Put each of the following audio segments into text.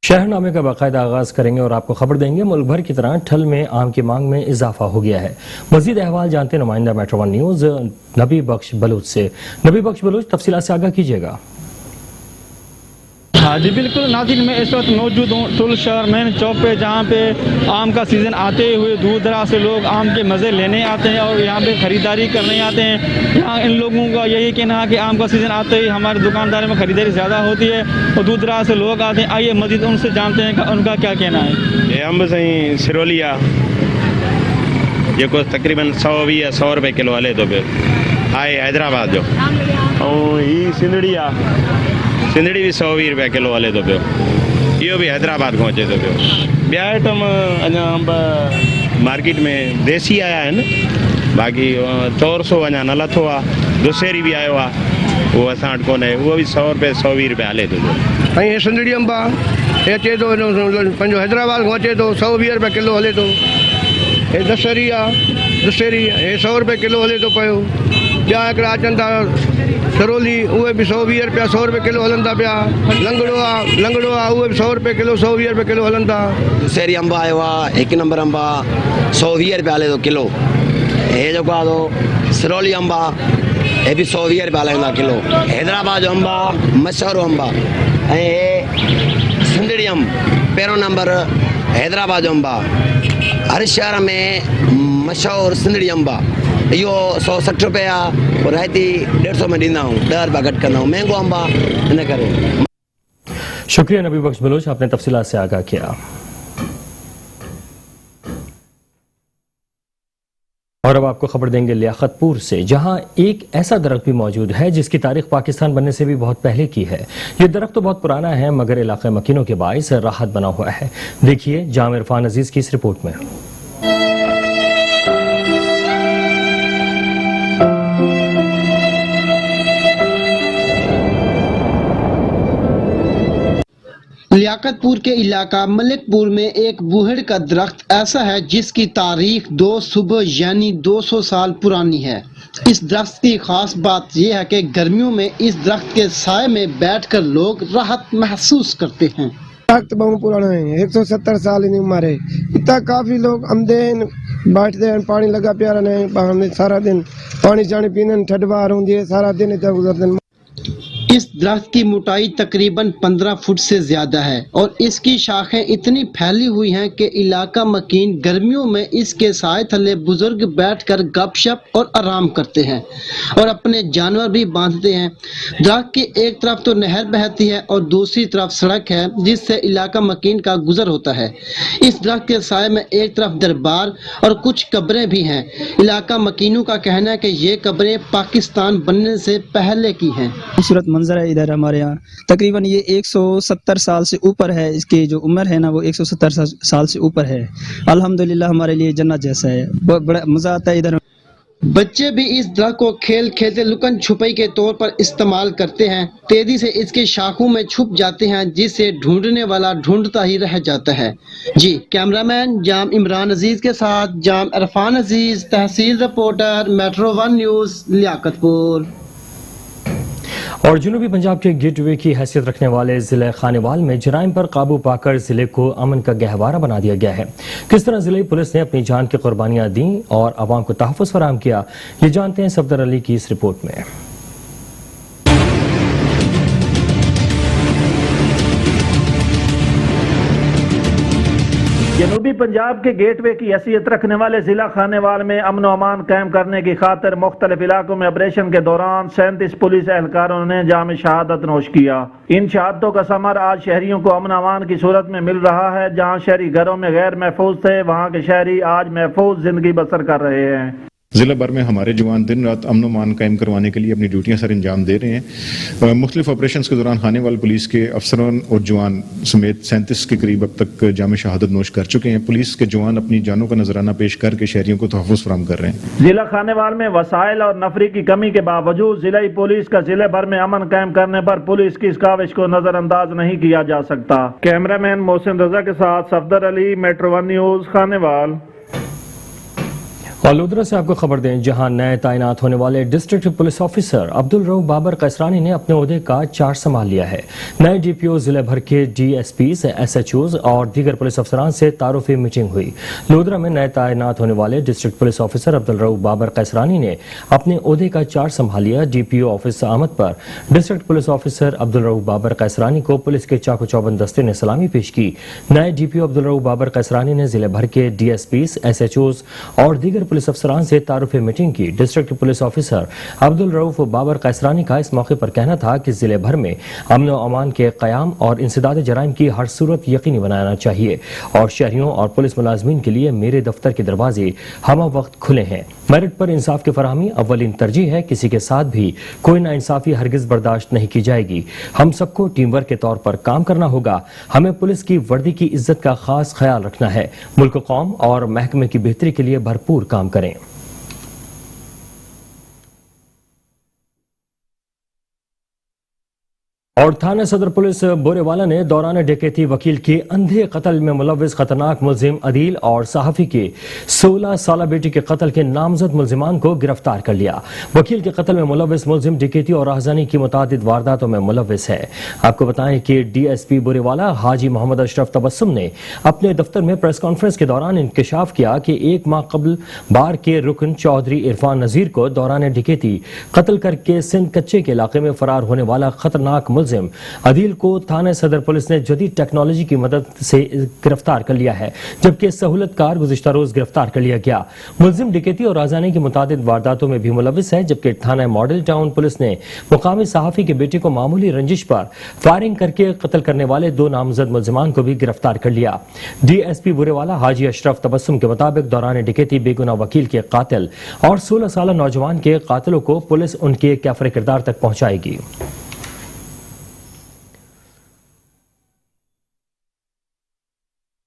شہر نامے کا باقاعدہ آغاز کریں گے اور آپ کو خبر دیں گے ملک بھر کی طرح ٹھل میں آم کی مانگ میں اضافہ ہو گیا ہے۔ مزید احوال جانتے نمائندہ میٹرو ون نیوز نبی بخش بلوچ سے۔ نبی بخش بلوچ، تفصیلات سے آگاہ کیجیے گا۔ ہاں جی بالکل ناظرین، میں اس وقت موجود ہوں ٹل شہر مین چوک پہ، جہاں پہ آم کا سیزن آتے ہوئے دور دراز سے لوگ آم کے مزے لینے آتے ہیں اور یہاں پہ خریداری کرنے آتے ہیں۔ یہاں ان لوگوں کا یہی کہنا ہے کہ آم کا سیزن آتے ہی ہمارے دکانداروں میں خریداری زیادہ ہوتی ہے اور دور دراز سے لوگ آتے ہیں۔ آئیے مزید ان سے جانتے ہیں کہ ان کا کیا کہنا ہے۔ یہ امب سائیں سرولیا یہ کو تقریباً 100 روپے کلو ہلے تو پھر آئے حیدرآباد جو اور یہ سندڑی بھی 120 روپے کلو ہلے تو پھر یہ بھی حیدرآباد کو اچے تو پھر بیا آئٹم اجا امب مارکیٹ میں دیسی آیا ہے نا، باقی 400 اجا نہ لथो आहे، दुसेरी भी आयो आहे वो असां वटि कोन्हे، उहो भी 100 रुपए 120 रुपए हले थो। ऐं हे सिंधड़ी अंब आहे, हे अचे थो पंहिंजो हैदराबाद खां अचे थो 120 रुपए किलो हले थो। हे दशहरी आहे, दुसेरी हे 100 रुपए किलो हले थो पियो। ॿिया हिकिड़ा अचनि था सरोली, उहे बि 120 रुपया 100 रुपए किलो हलनि था पिया। लंगड़ो आहे उहे बि 100 रुपए किलो 120 रुपए किलो हलनि था। दुसेरी अंब आयो आहे, 1 नंबर अंब आहे, 120 रुपया हले थो किलो। हे जेको आहे थो सिरोली अंब आहे, हे बि 120 रुपया हलाईंदा किलो। हैदराबाद जो अंब आहे, मशहूरु अंब आहे। ऐं हे सिंधड़ी अंब पहिरों नंबर हैदराबाद जो अंब आहे। हर शहर में मशहूरु सिंधड़ी अंब आहे। इहो 160 रुपए आहे और रायती 150 में ॾींदा आहियूं, 10 रुपया घटि कंदा आहियूं। महांगो अंब आहे हिन करे। शुक्रिया नबी बख्श बलोच, आपने तफसीलात से आगाह किया। और अब आपको खबर देंगे लियाकतपुर से, जहां एक ऐसा दरख्त भी मौजूद है जिसकी तारीख पाकिस्तान बनने से भी बहुत पहले की है। ये दरख्त तो बहुत पुराना है मगर इलाके मकीनों के बाइस राहत बना हुआ है। देखिए जाम इरफान अजीज की इस रिपोर्ट में। लियाकतपुर के इलाका मलिकपुर में एक बूहड़ का दरख्त ऐसा है जिसकी तारीख 2 सुबह यानी 200 साल पुरानी है। इस दरख्त की खास बात यह है कि गर्मियों में इस दरख्त के साए में बैठकर लोग राहत महसूस करते हैं। दरख्त बहुत पुराना है, 170 साल की उम्र है। इतना काफी लोग आमदे बैठते हैं, पानी लगा पिया रहने, सारा दिन पानी चानी पीने ठंडवार होती है, सारा दिन इतना गुजरते हैं। इस दरख्त की मोटाई तकरीबन 15 फुट से ज्यादा है और इसकी शाखें इतनी फैली हुई हैं कि इलाका मकीन गर्मियों में इसके साए थले बुजुर्ग बैठकर गपशप और आराम करते हैं और अपने जानवर भी बांधते हैं। दरख्त की एक तरफ तो नहर बहती है और दूसरी तरफ सड़क है जिससे इलाका मकीन का गुजर होता है। इस दरख्त के साए में एक तरफ दरबार और कुछ कब्रें भी हैं। इलाका मकीनों का कहना है कि ये कब्रें पाकिस्तान बनने से पहले की हैं। खूबसूरत मंजर है इधर हमारे यहाँ। तकरीबन ये 170 साल से ऊपर है, इसकी जो उम्र है ना वो 170 साल से ऊपर है। अल्हम्दुलिल्लाह हमारे लिए जन्नत जैसा है, बहुत बड़ा मजा आता है इधर। बच्चे भी इस दरख्त को खेल खेलते लुकन छुपई के तौर पर इस्तेमाल करते हैं। तेजी से इसके शाखों में छुप जाते हैं जिसे ढूंढने वाला ढूंढता ही रह जाता है। जी कैमरामैन जाम इमरान अजीज के साथ जाम इरफान अजीज, तहसील reporter, metro one news, Liaquatpur. और जनूबी पंजाब के गेटवे की हैसियत रखने वाले जिले खानेवाल में जराइम पर काबू पाकर जिले को अमन का गहवारा बना दिया गया है। किस तरह जिले पुलिस ने अपनी जान की कुर्बानियां दी और अवाम को तहफ़्फ़ुज़ फराहम किया, ये जानते हैं सफदर अली की इस रिपोर्ट में। जनूबी पंजाब के गेटवे की हैसियत रखने वाले जिला खानेवाल में अमन अमान कायम करने की खातिर मुख्तलिफ इलाकों में ऑपरेशन के दौरान 37 पुलिस एहलकारों ने जाम शहादत नोश किया। इन शहादतों का समर आज शहरियों को अमन अमान की सूरत में मिल रहा है। जहां शहरी घरों में गैर महफूज थे, वहां के शहरी आज महफूज जिंदगी बसर कर रहे हैं। ज़िला भर में हमारे जवान दिन रात अमन मान कायम करवाने के लिए अपनी ड्यूटियां सर अंजाम दे रहे हैं। मुख्तलिफ ऑपरेशन के दौरान खानेवाल पुलिस के अफसरों और जवान समेत 37 के करीब अब तक जाम शहादत नोश कर चुके हैं। पुलिस के जवान अपनी जानों का नजराना पेश करके शहरियों को तहफ़्फ़ुज़ फराहम कर रहे हैं। जिला खानेवाल में वसाइल और नफरी की कमी के बावजूद जिला पुलिस का जिले भर में अमन कायम करने पर पुलिस की इस काविश को नजरअंदाज नहीं किया जा सकता। कैमरामैन मोहसिन रजा के साथ Safdar Ali, metro one news, Khanewal. और लोधरा से आपको खबर दें, जहां नए तैनात होने वाले district police officer Abdul Rauf Babar Qaisrani ने अपने ओहदे का चार्ज संभाल लिया है। नए डीपीओ जिले भर के डीएसपी एसएचओज और दीगर पुलिस अफसरान से तारुफी मीटिंग हुई। लोधरा में नए तैनात होने वाले district police officer Abdul Rauf Babar Qaisrani ने अपने ओहदे का चार्ज संभाल लिया। डीपीओ ऑफिस आमद पर district police officer Abdul Rauf Babar Qaisrani को पुलिस के चाको चौबंद दस्ते ने सलामी पेश की। नए डीपीओ अब्दुल रऊफ बाबर कैसरानी ने जिले भर के डीएसपी एसएचओज और दीगर पुलिस अफसरान से तारुफ मीटिंग की। District police officer Abdul Rauf Babar Qaisrani का इस मौके पर कहना था कि जिले भर में अमन व अमान के क़याम और इंसदाद जराइम की हर सूरत यकीनी बनाना चाहिए और शहरियों और पुलिस मुलाजमीन के लिए मेरे दफ्तर के दरवाजे हमा वक्त खुले हैं। मेरिट पर इंसाफ की फराहमी अव्वलीन तरजीह है। किसी के साथ भी कोई नाइंसाफी हरगिज बर्दाश्त नहीं की जाएगी। हम सबको टीम वर्क के तौर पर काम करना होगा। हमें पुलिस की वर्दी की इज्जत का खास ख्याल रखना है। मुल्क, कौम और महकमे की बेहतरी के लिए भरपूर काम करें। और थाना सदर पुलिस बोरेवाला ने दौरान डकैती वकील के अंधे कत्ल में मुलव्विस खतरनाक मुलजिम अदील और सहाफी के 16 साल बेटी के कत्ल के नामजद मुलजिमान को गिरफ्तार कर लिया। वकील के कत्ल में मुलव्विस मुलजिम डकैती और राहज़नी की मुतादिद वारदातों में मुलव्विस है। आपको बताएं कि डीएसपी बोरेवाला हाजी मोहम्मद अशरफ तबस्सुम ने अपने दफ्तर में प्रेस कॉन्फ्रेंस के दौरान इंकशाफ किया कि 1 माह कबल बार के रुकन चौधरी इरफान नजीर को दौरान डकैती कत्ल करके सिंध कच्चे के इलाके में फरार होने वाला खतरनाक मुलजिम अदील को थाने सदर पुलिस ने जदीद टेक्नोलॉजी की मदद से गिरफ्तार कर लिया है, जबकि सहूलतकार गुज़िश्ता रोज गिरफ्तार कर लिया गया। मुलजिम डकैती और राहज़नी की मुतादिद वारदातों में भी मुलव्विस है, जबकि थाना मॉडल टाउन पुलिस ने मुकामी सहाफी के बेटे को मामूली रंजिश पर फायरिंग करके कत्ल करने वाले 2 नामजद मुलजिमान को भी गिरफ्तार कर लिया। डीएसपी बुरेवाला हाजी अशरफ तबस्सुम के मुताबिक दौरान डकैती बेगुनाह वकील के कातिल और 16 साल नौजवान के कातिलों को पुलिस उनके कैफरे किरदार तक पहुंचाएगी।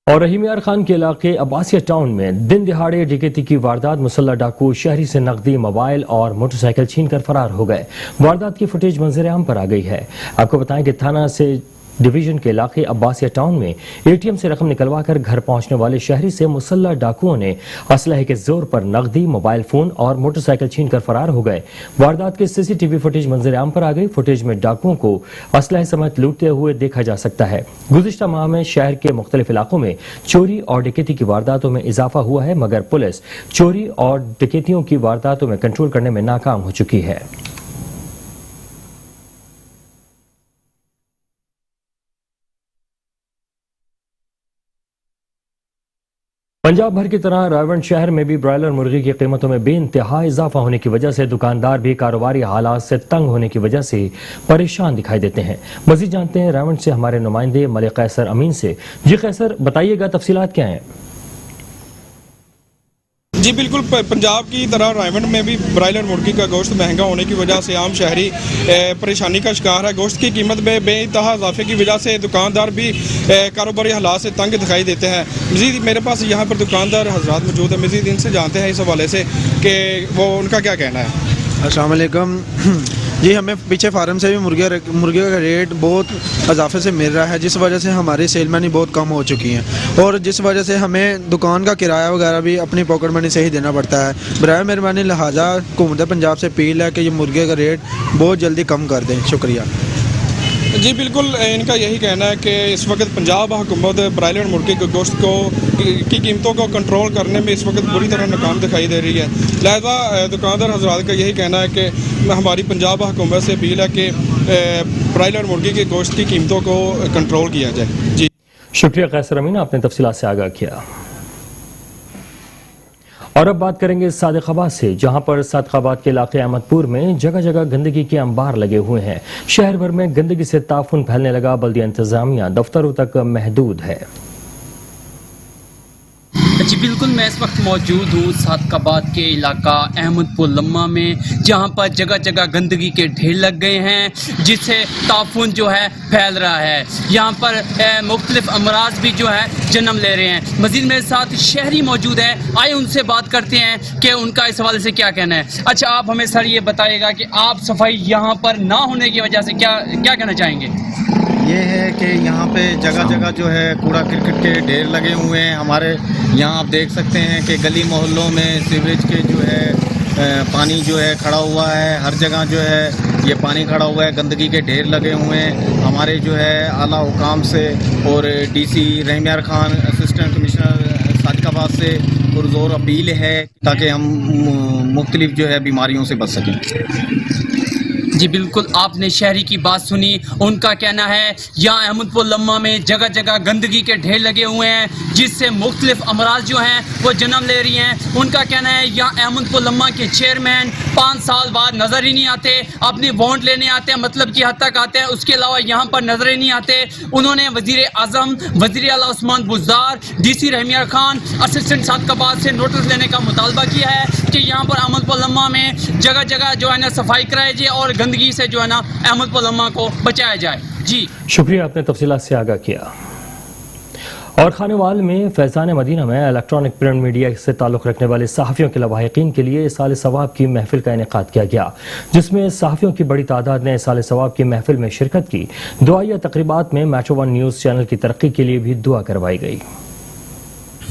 और रहीम यार खान के इलाके अब्बासिया टाउन में दिन दिहाड़े डकैती की वारदात। मुसल्लह डाकू शहरी से नकदी, मोबाइल और मोटरसाइकिल छीनकर फरार हो गए। वारदात की फुटेज मंजर आम पर आ गई है। आपको बताएं कि थाना से डिवीजन के इलाके अब्बासिया टाउन में एटीएम से रकम निकलवाकर घर पहुंचने वाले शहरी से मुसल्लह डाकुओं ने असलहे के जोर पर नकदी, मोबाइल फोन और मोटरसाइकिल छीनकर फरार हो गए। वारदात की सीसीटीवी फुटेज मंजर आम पर आ गई। फुटेज में डाकुओं को असलहे समेत लूटते हुए देखा जा सकता है। गुज़िश्ता माह में शहर के मुख्तलिफ इलाकों में चोरी और डकैती की वारदातों में इजाफा हुआ है, मगर पुलिस चोरी और डकैतियों की वारदातों में कंट्रोल करने में नाकाम हो चुकी है। पंजाब भर की तरह रायवंड शहर में भी ब्रायलर मुर्गी की कीमतों में बेइंतहा इजाफा होने की वजह से दुकानदार भी कारोबारी हालात से तंग होने की वजह से परेशान दिखाई देते हैं। मजीद जानते हैं रायवंड से हमारे नुमाइंदे मलिक कैसर अमीन से। जी कैसर, बताइएगा तफसीलात क्या हैं? जी बिल्कुल, पंजाब की तरह रायवंड में भी ब्रायलर मुर्गी का गोश्त महंगा होने की वजह से आम शहरी परेशानी का शिकार है। गोश्त की कीमत में बेइंतहा इजाफे की वजह से दुकानदार भी कारोबारी हालात से तंग दिखाई देते हैं। मज़ीद मेरे पास यहाँ पर दुकानदार हजरात मौजूद है, मज़ीद इनसे जानते हैं इस हवाले से कि वो उनका क्या कहना है। अस्सलाम वालेकुम जी, हमें पीछे फार्म से भी मुर्गे का रेट बहुत इजाफे से मिल रहा है, जिस वजह से हमारी सेल मनी बहुत कम हो चुकी हैं और जिस वजह से हमें दुकान का किराया वगैरह भी अपनी पॉकेट मनी से ही देना पड़ता है। बराए मेहरबानी लिहाजा हुकूमत पंजाब से अपील है कि ये मुर्गे का रेट बहुत जल्दी कम कर दें। शुक्रिया। जी बिल्कुल, इनका यही कहना है कि इस वक्त पंजाब हुकूमत ब्रायलर मुर्गी के गोश्त की कीमतों को कंट्रोल करने में इस वक्त बुरी तरह नाकाम दिखाई दे रही है। लिहाजा दुकानदार हजरात का यही कहना है कि हमारी पंजाब हुकूमत से अपील है कि ब्रायलर मुर्गी के गोश्त की कीमतों को कंट्रोल किया जाए। जी शुक्रिया कैसर अमीन, आपने तफसीलात से आगाह किया। और अब बात करेंगे सादिकाबाद से, जहां पर सादिकाबाद के इलाके अहमदपुर में जगह जगह गंदगी के अंबार लगे हुए हैं। शहर भर में गंदगी से ताफुन फैलने लगा। बल्दिया इंतजामिया दफ्तरों तक महदूद है। जी बिल्कुल, मैं इस वक्त मौजूद हूँ सादिकाबाद के इलाका अहमदपुर लम्मा में, जहाँ पर जगह जगह गंदगी के ढेर लग गए हैं, जिससे ताफुन जो है फैल रहा है। यहाँ पर मुख्तलिफ अमराज भी जो है जन्म ले रहे हैं। मजीद मेरे साथ शहरी मौजूद है, आइए उनसे बात करते हैं कि उनका इस हवाले से क्या कहना है। अच्छा, आप हमें सर ये बताइएगा कि आप सफाई यहाँ पर ना होने की वजह से क्या कहना चाहेंगे? یہ ہے کہ یہاں پہ جگہ جگہ جو ہے کوڑا کرکٹ کے ڈھیر لگے ہوئے ہیں. ہمارے یہاں آپ دیکھ سکتے ہیں کہ گلی محلوں میں سیوریج کے جو ہے پانی جو ہے کھڑا ہوا ہے. ہر جگہ جو ہے یہ پانی کھڑا ہوا ہے, گندگی کے ڈھیر لگے ہوئے ہیں. ہمارے جو ہے اعلیٰ حکام سے اور ڈی سی رحیم یار خان, اسسٹنٹ کمشنر صادق آباد سے پرزور اپیل ہے تاکہ ہم مختلف جو ہے بیماریوں سے بچ سکیں. جی بالکل, آپ نے شہری کی بات سنی. ان کا کہنا ہے یہاں احمد پور لمحہ میں جگہ جگہ گندگی کے ڈھیر لگے ہوئے ہیں جس سے مختلف امراض جو ہیں وہ جنم لے رہی ہیں. ان کا کہنا ہے یہاں احمد پور لمحہ کے چیئرمین 5 سال بعد نظر ہی نہیں آتے, اپنی ووٹ لینے آتے ہیں, مطلب کی حد تک آتے ہیں, اس کے علاوہ یہاں پر نظر ہی نہیں آتے. انہوں نے وزیر اعظم, وزیر اعلیٰ عثمان بزدار, ڈی سی رحیم یار خان, اسسٹنٹ صادق آباد سے نوٹس لینے کا مطالبہ کیا ہے کہ یہاں پر احمد پور لمحہ میں جگہ جگہ جو ہے نا صفائی کرائی جائے اور گندگی سے جو ہے نا احمد پور لمحہ کو بچایا جائے. جی شکریہ, آپ نے تفصیلات سے آگاہ کیا. اور خانوال میں فیضان مدینہ میں الیکٹرانک پرنٹ میڈیا سے تعلق رکھنے والے صحافیوں کے لواحقین کے لیے ایصال ثواب کی محفل کا انعقاد کیا گیا, جس میں صحافیوں کی بڑی تعداد نے ایصال ثواب کی محفل میں شرکت کی. دعائیہ تقریبات میں میٹرو ون نیوز چینل کی ترقی کے لیے بھی دعا کروائی گئی.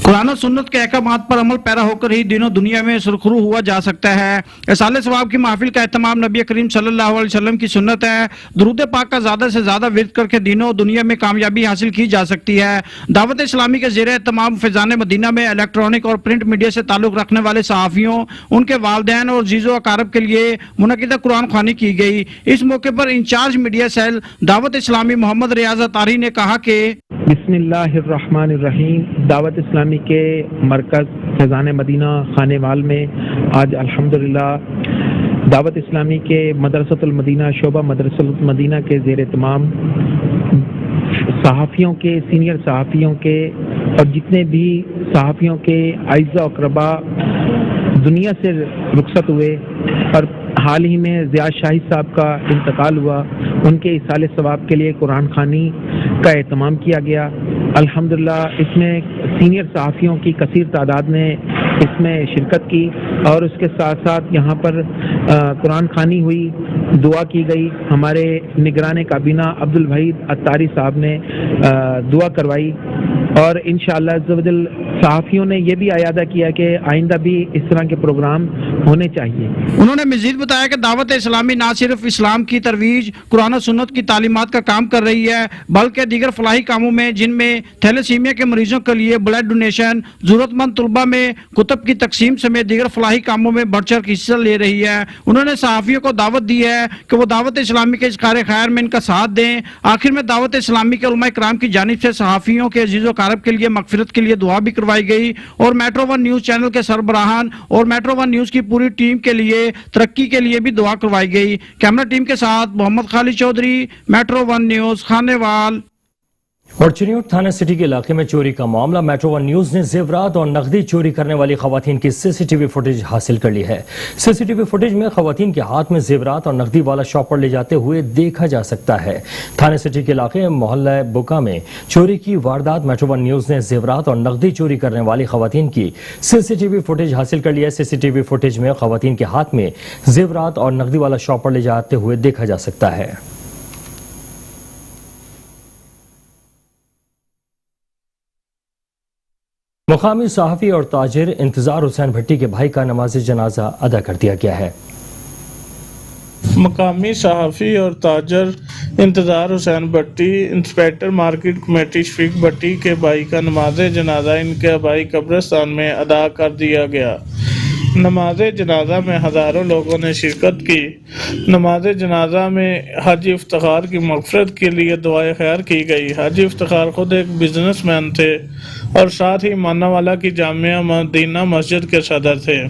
قرآن و سنت کے احکامات پر عمل پیرا ہو کر ہی دینوں دنیا میں سرخرو ہوا جا سکتا ہے. ایصال ثواب کی محفل کا اہتمام نبی کریم صلی اللہ علیہ وسلم کی سنت ہے. درود پاک کا زیادہ سے زیادہ ورد کر کے دینوں دنیا میں کامیابی حاصل کی جا سکتی ہے. دعوت اسلامی کے زیر اہتمام فیضان مدینہ میں الیکٹرانک اور پرنٹ میڈیا سے تعلق رکھنے والے صحافیوں, ان کے والدین اور عزیز و اقارب کے لیے منعقدہ قرآن خوانی کی گئی. اس موقع پر انچارج میڈیا سیل دعوت اسلامی محمد ریاض اطاری نے کہا کہ بسم اللہ الرحمن الرحیم. دعوت اسلامی کے مرکز فیضان مدینہ خانوال میں آج الحمدللہ دعوت اسلامی کے مدرسۃ المدینہ شعبہ مدرسۃ المدینہ کے زیر اہتمام صحافیوں کے, سینئر صحافیوں کے اور جتنے بھی صحافیوں کے اعزاء و اقربا دنیا سے رخصت ہوئے اور حال ہی میں زیاد شاہد صاحب کا انتقال ہوا, ان کے ایصال ثواب کے لیے قرآن خوانی کا اہتمام کیا گیا. الحمدللہ اس میں سینئر صحافیوں کی کثیر تعداد نے اس میں شرکت کی اور اس کے ساتھ ساتھ یہاں پر قرآن خوانی ہوئی, دعا کی گئی. ہمارے نگران کابینہ عبدالوحید اطاری صاحب نے دعا کروائی اور انشاءاللہ عز و جل صحافیوں نے یہ بھی اعادہ کیا کہ آئندہ بھی اس طرح کے پروگرام ہونے چاہیے. انہوں نے مزید بتایا کہ دعوت اسلامی نہ صرف اسلام کی ترویج, قرآن و سنت کی تعلیمات کا کام کر رہی ہے بلکہ دیگر فلاحی کاموں میں, جن میں تھیلیسیمیا کے مریضوں کے لیے بلڈ ڈونیشن, ضرورت مند طلبہ میں کتب کی تقسیم سمیت دیگر فلاحی کاموں میں بڑھ چڑھ حصہ لے رہی ہے. انہوں نے صحافیوں کو دعوت دی ہے کہ وہ دعوت اسلامی کے اذکار خیر میں ان کا ساتھ دیں. آخر میں دعوت اسلامی کے علماء کرام کی جانب سے صحافیوں کے عزیز و اقارب کے لیے مغفرت کے لیے دعا بھی کروائی گئی اور میٹرو ون نیوز چینل کے سربراہان اور میٹرو ون نیوز کی پوری ٹیم کے لیے ترقی کے لیے بھی دعا کروائی گئی. کیمرہ ٹیم کے ساتھ Muhammad Khalid Chaudhry, metro one news Khanewal. اور چنیوٹ تھانہ سٹی کے علاقے میں چوری کا معاملہ, میٹرو ون نیوز نے زیورات اور نقدی چوری کرنے والی خواتین کی سی سی ٹی وی فوٹیج حاصل کر لی ہے. سی سی ٹی وی فوٹیج میں خواتین کے ہاتھ میں زیورات اور نقدی والا شاپر لے جاتے ہوئے دیکھا جا سکتا ہے. تھانہ سٹی کے علاقے محلہ بکا میں چوری کی واردات, میٹرو ون نیوز نے زیورات اور نقدی چوری کرنے والی خواتین کی سی سی ٹی وی فوٹیج حاصل کر لی ہے. سی سی ٹی وی فوٹیج میں خواتین کے ہاتھ میں زیورات اور نقدی والا شاپر لے جاتے ہوئے دیکھا جا سکتا ہے. مقامی صحافی اور تاجر انتظار حسین بھٹی کے بھائی کا نماز جنازہ ادا کر دیا گیا ہے. مقامی صحافی اور تاجر انتظار حسین بھٹی انسپیکٹر مارکیٹ کمیٹی شفیق بھٹی کے بھائی کا نماز جنازہ ان کے آبائی قبرستان میں ادا کر دیا گیا. نماز جنازہ میں ہزاروں لوگوں نے شرکت کی. نماز جنازہ میں حاجی افتخار کی مغفرت کے لیے دعائے خیر کی گئی. حاجی افتخار خود ایک بزنس مین تھے اور ساتھ ہی مانا والا کی جامعہ مدینہ مسجد کے صدر تھے.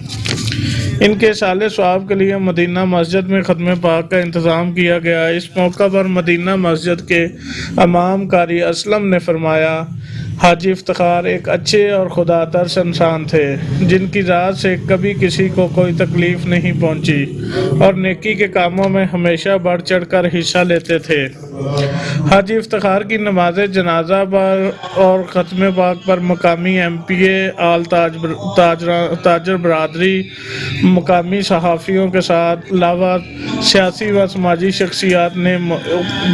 ان کے سال ثواب کے لیے مدینہ مسجد میں ختم پاک کا انتظام کیا گیا. اس موقع پر مدینہ مسجد کے امام قاری اسلم نے فرمایا हाजी इफ्तिखार एक अच्छे और खुदा तर्स इंसान थे जिनकी ज़ात से कभी किसी को कोई तकलीफ नहीं पहुंची और नेकी के कामों में हमेशा बढ़ चढ़ कर हिस्सा लेते थे। हाजी इफ्तिखार की नमाज जनाजा पर और ख़त्म पाक पर मकामी MPA आल ताजर बरादरी, मकामी सहाफ़ियों के साथ अलावा सियासी व समाजी शख्सियात ने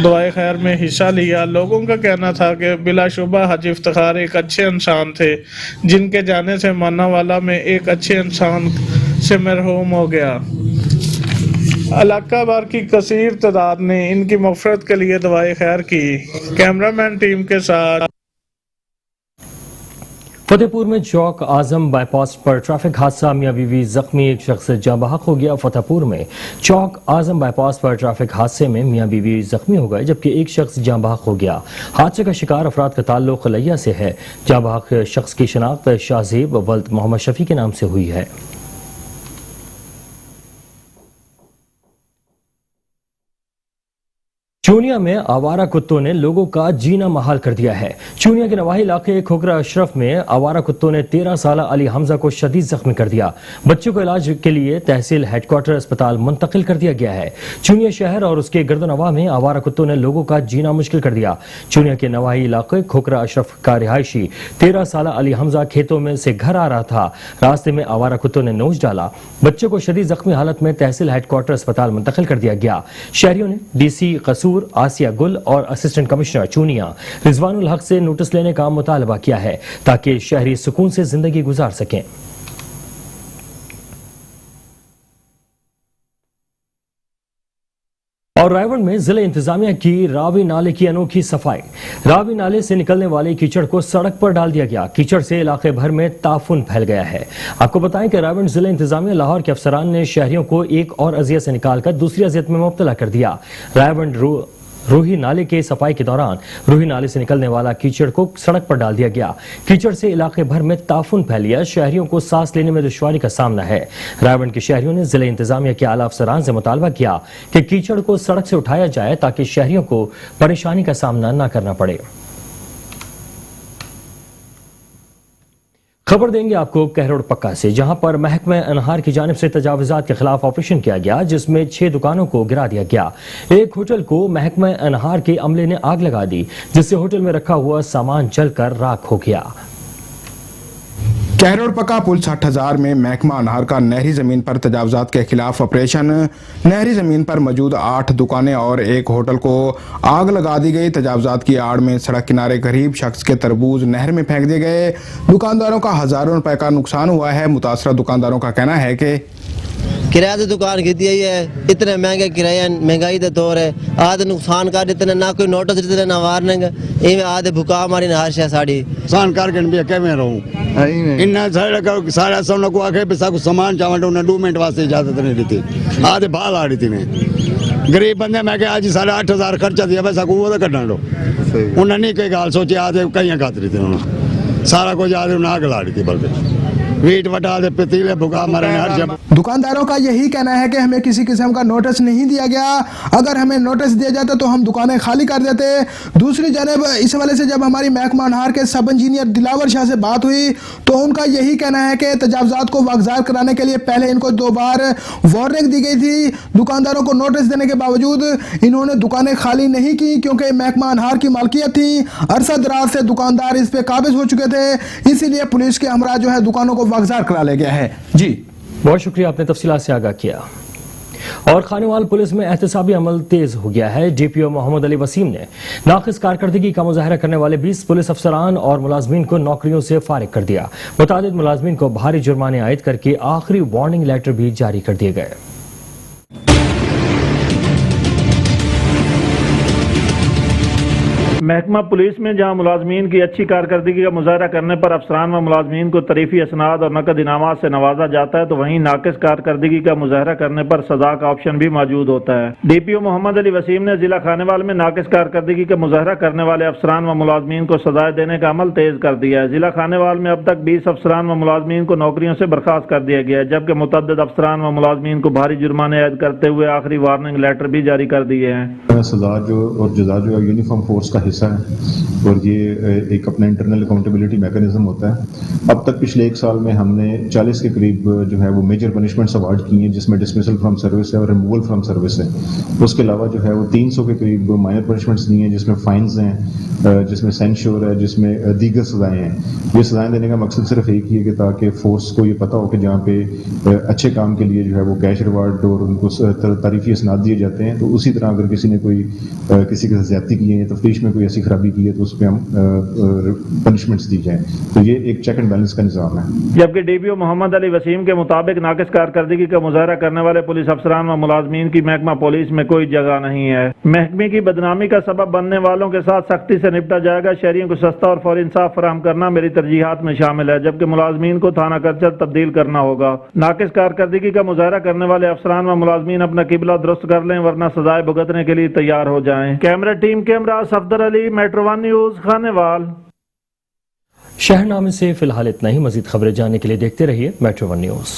दुआए खैर में हिस्सा लिया। लोगों का कहना था कि बिलाशुबा हाजी इफ्तिखार एक अच्छे इंसान थे जिनके जाने से माना वाला में एक अच्छे इंसान से मरहूम हो गया। इलाका भर की कसीर तादाद ने इनकी मग़फ़िरत के लिए दुआए खैर की। कैमरामैन टीम के साथ फतेहपुर में चौक आजम बाईपास पर ट्रैफिक हादसा, मियां बीवी जख्मी, एक शख्स जाँ बहक हो गया। फतेहपुर में चौक आजम बाईपास पर ट्रैफिक हादसे में मियां बीवी जख्मी हो गए जबकि एक शख्स जाँ बहक हो गया। हादसे का शिकार अफराद का ताल्लुक लैया से है। जाँ बहक शख्स की शनाख्त शाहजेब वल्द मोहम्मद शफी के नाम से हुई है। चूनिया में आवारा कुत्तों ने लोगों का जीना महाल कर दिया है। चूनिया के नवाही इलाके खोखरा अशरफ में आवारा कुत्तों ने 13 साल अली हमजा को शदीद जख्मी कर दिया। बच्चों को इलाज के लिए तहसील हेडक्वार्टर अस्पताल मुंतकिल कर दिया गया है। चूनिया शहर और उसके गर्दनवा में आवारा कुत्तों ने लोगों का जीना मुश्किल कर दिया। चूनिया के नवाही इलाके खोखरा अशरफ का रिहायशी 13 साल अली हमजा खेतों में से घर आ रहा था। रास्ते में आवारा कुत्तों ने नोच डाला। बच्चों को शदीद जख्मी हालत में तहसील हेडक्वार्टर अस्पताल मुंतकिल कर दिया गया। शहरियों ने DC कसूर, आसिया गुल और असिस्टेंट कमिश्नर चूनिया रिजवानुल हक से नोटिस लेने का मुतालबा किया है ताकि शहरी सुकून से जिंदगी गुजार सकें। और रायगढ़ में जिला इंतजामिया की रावी नाले की अनोखी सफाई। रावी नाले से निकलने वाले कीचड़ को सड़क पर डाल दिया गया। कीचड़ से इलाके भर में ताफुन फैल गया है। आपको बताएं कि रायगढ़ जिला इंतजामिया लाहौर के अफसरान ने शहरियों को एक और अजियत से निकालकर दूसरी अजियत में मुब्तला कर दिया। रायगढ़ रूही नाले के सफाई के दौरान रूही नाले से निकलने वाला कीचड़ को सड़क पर डाल दिया गया। कीचड़ से इलाके भर में ताफुन फैलिया। शहरियों को सांस लेने में दुश्वारी का सामना है। रायगढ़ के शहरियों ने जिला इंतजामिया के आला अफसरान से मुतालबा किया कि कीचड़ को सड़क से उठाया जाए ताकि शहरियों को परेशानी का सामना न करना पड़े। खबर देंगे आपको कहरोड़ पक्का से, जहां पर महकमा अनहार की जानिब से तजावुजात के खिलाफ ऑपरेशन किया गया जिसमें 6 दुकानों को गिरा दिया गया। एक होटल को महकमा अनहार के अमले ने आग लगा दी जिससे होटल में रखा हुआ सामान जलकर राख हो गया। कहरोड़ पक्का पुल 60,000 में महकमा अनहार का नहरी जमीन पर तजावुजात के खिलाफ ऑपरेशन। नहरी जमीन पर मौजूद 8 दुकानें और एक होटल को आग लगा दी गई। तजावुजात की आड़ में सड़क किनारे गरीब शख्स के तरबूज नहर में फेंक दिए गए। दुकानदारों का हजारों रुपए का नुकसान हुआ है। मुतासरा दुकानदारों का कहना है कि किराया तो दुकान खरीदी है, इतने महंगे किराया, महंगाई का दौर है। आधे नुकसान कर इतने ना कोई नोटिस देते ना वार्निंग, इवें आधे भुका मारी ना हर शय साड़ी नुकसान करके भी कैमें रहूं इन्ना सारा सब को आखे पे सब सामान चावल उन्हें 2 मिनट वास्ते इजाजत नहीं दी थी। आधे बाल आ रही थी ने गरीब बंदे मैं क्या आज 8,500 खर्चा दिया पैसा को वो तो कटना लो उन्हें नहीं कोई गाल सोची। आधे कई खातरी थी उन्होंने सारा कुछ आधे उन्हें आग ला रही थी बल्कि वीट बटा दे पतीले भुका मारे हर जगह। दुकानदारों का यही कहना है कि हमें किसी किस्म का नोटिस नहीं दिया गया। अगर हमें नोटिस दिया जाता तो हम दुकानें खाली कर देते। दूसरी जानब इस वाले से जब हमारी महकमा अनहार के सब इंजीनियर दिलावर शाह से बात हुई तो उनका यही कहना है कि तजावुजात को वागजार कराने के लिए पहले इनको 2 बार वार्निंग दी गई थी। दुकानदारों को नोटिस देने के बावजूद इन्होंने दुकानें खाली नहीं की क्योंकि महकमा अनहार की मालकियत थी। अरसा दराज से दुकानदार इस पे काबिज हो चुके थे, इसीलिए पुलिस के हमरा जो है दुकानों को वागजार करा ले गया है। जी बहुत शुक्रिया, आपने तफसीलात से आगाह किया। और खानेवाल पुलिस में एहतसाबी अमल तेज हो गया है। DPO मोहम्मद अली वसीम ने नाक़िस कारकर्दगी का मुजाहरा करने वाले 20 पुलिस अफसरान और मुलाजमीन को नौकरियों से फारिग कर दिया। मुतादिद मुलाजमीन को भारी जुर्माने आयद करके आखिरी वार्निंग लेटर भी जारी कर दिए गए। महकमा पुलिस में जहां मुलाजमीन की अच्छी कारकर्दगी का मुजाहरा करने पर अफसरान व मुलाजमीन को तरीफी असनाद और नकद इनामात से नवाजा जाता है तो वहीं नाकिस कारकर्दगी का मुजाहरा करने पर सजा का ऑप्शन भी मौजूद होता है। DPO मोहम्मद अली वसीम ने जिला खानेवाल में नाकिस कारकर्दगी का मुजाहरा करने वाले अफसरान व मुलाजमीन को सजाएं देने का अमल तेज कर दिया है। जिला खानेवाल में अब तक 20 अफसरान व मुलाजमीन को नौकरियों से बर्खास्त कर दिया गया है जबकि मुतअद्दिद अफसरान व मुलाजमीन को भारी जुर्माने आयद करते हुए आखिरी वार्निंग लेटर भी जारी कर दिए हैं। सजा जो और जजा जो यूनिफॉर्म फोर्स का हिस्सा है और ये एक अपना इंटरनल अकाउंटेबिलिटी मैकेनिज्म होता है। अब तक पिछले 1 साल में हमने 40 के करीब जो है वो मेजर पनिशमेंट्स अवार्ड की हैं, जिसमें डिसमिसल फ्रॉम सर्विस है और रिमूवल फ्रॉम सर्विस है। उसके अलावा जो है वो 300 के करीब माइनर पनिशमेंट्स दी हैं, जिसमें फाइन्स हैं, जिसमें सेंश्योर है, जिसमें दीगर सजाएं हैं। ये सजाएं देने का मकसद सिर्फ एक ही है कि ताकि फोर्स को ये पता हो कि जहाँ पे अच्छे काम के लिए जो है वो कैश रिवार्ड और उनको तारीफी इसनाद दिए जाते हैं, तो उसी तरह अगर किसी ने कोई किसी के साथ ज्यादती की है, तफ्तीश में कोई ऐसी खराबी की है, तो उस पर हम पनिशमेंट्स दी जाएं। तो ये एक चेक एंड बैलेंस का निज़ाम है। जबकि डीपीओ मोहम्मद अली वसीम के मुताबिक नाकिस कारकर्दगी का मुजाहरा करने वाले पुलिस अफसरान व मुलाजमीन की महकमा पुलिस में कोई जगह नहीं है। महकमे की बदनामी का सबब बनने वालों के साथ सख्ती से निपटा जाएगा। शहरियों को सस्ता और फौरी इंसाफ फराहम करना मेरी तरजीहात में शामिल है, जबकि मुलाजमीन को थाना कल्चर तब्दील करना होगा। नाकिस कारकर्दगी का मुजाहरा करने वाले अफसरान व मुलाजमीन अपना किबला दुरुस्त कर लें, वरना सजाएं भुगतने के लिए तैयार हो जाएं। कैमरा टीम के हमरा सफदर अली, मेट्रो 1 न्यूज, खानेवाल। शहरनामे से फिलहाल इतना ही। मजीद खबरें जानने के लिए देखते रहिए मेट्रो 1 न्यूज।